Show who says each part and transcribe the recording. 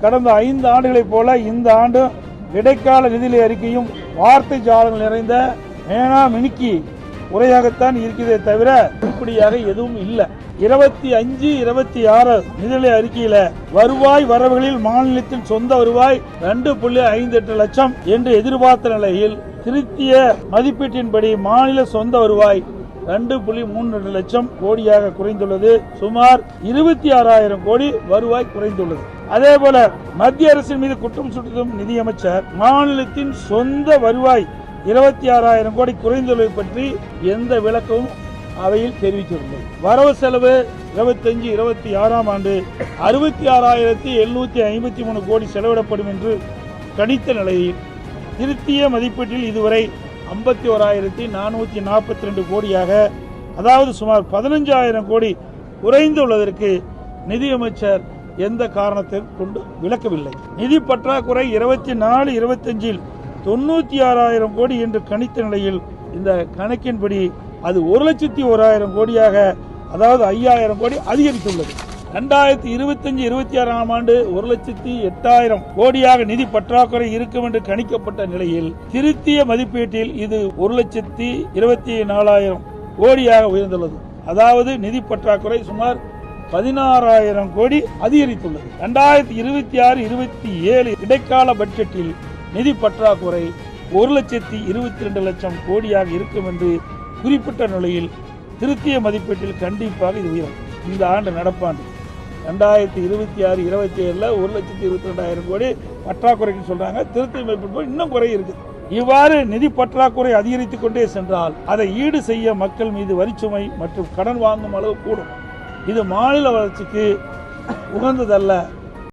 Speaker 1: கடந்த 5 ஆண்டுகளைப் போல இந்த ஆண்டு இடைக்கால நிதிநிலை அறிக்கையும் வார்த்தை ஜாலங்கள் நிறைந்த மினுக்கி உரையாகத்தான் இருக்கிறதே தவிர இப்படியாக எதுவும் இல்லை. 25-26 நிதிநிலை அறிக்கையில வருவாய் வரவுகளில் மாநிலத்தின் சொந்த வருவாய் 2.58 லட்சம் என்று எதிர்பார்த்த நிலையில் திருத்திய மதிப்பீட்டின்படி மாநில சொந்த வருவாய் 2.32 லட்சம் கோடியாக குறைந்துள்ளது. சுமார் 26,000 கோடி வருவாய் குறைந்துள்ளது. அதே போல மத்திய அரசின் மீது குற்றம் சுட்டும் நிதியமைச்சர் மாநிலத்தின் சொந்த வருவாய் 26,000 கோடி குறைந்துள்ளது பற்றி எந்த விளக்கமும் அவையில் தெரிவிக்கவில்லை. வரவு செலவு 25-26 ஆண்டு 66,753 கோடி செலவிடப்படும் என்று கணித்த நிலையில் திருத்திய மதிப்பீட்டில் இதுவரை 51,442 கோடியாக, அதாவது சுமார் 15,000 கோடி குறைந்துள்ளதற்கு நிதியமைச்சர் எந்த காரணத்தை கொண்டு விளக்கவில்லை. நிதி பற்றாக்குறை 24-25 96,000 கோடி என்று கணித்த நிலையில் இந்த கணக்கின்படி அது 1,01,000 கோடியாக, அதாவது 5,000 கோடி அதிகரித்துள்ளது. 2025-26 ஆண்டு 1,08,000 கோடியாக நிதி பற்றாக்குறை இருக்கும் என்று கணிக்கப்பட்ட நிலையில் திருத்திய மதிப்பீட்டில் இது 1,24,000 கோடியாக உயர்ந்துள்ளது. அதாவது நிதி பற்றாக்குறை சுமார் 16,000 கோடி அதிகரித்துள்ளது. 2026-27 இடைக்கால பட்ஜெட்டில் நிதி பற்றாக்குறை 1,22 லட்சம் கோடியாக இருக்கும் என்று குறிப்பிட்ட நிலையில் திருத்திய மதிப்பீட்டில் கண்டிப்பாக இது உயரும். இந்த ஆண்டு நடப்பாண்டு 2026-27 1,22,000 கோடி பற்றாக்குறைக்கு சொல்றாங்க. திருத்திய மதிப்பீடு இன்னும் குறை இருக்கு. இவ்வாறு நிதி பற்றாக்குறை அதிகரித்துக் கொண்டே சென்றால் அதை ஈடு செய்ய மக்கள் மீது வரிச்சுமை மற்றும் கடன் வாங்கும் அளவு கூடும். இது மாநில வளர்ச்சிக்கு உகந்ததல்ல.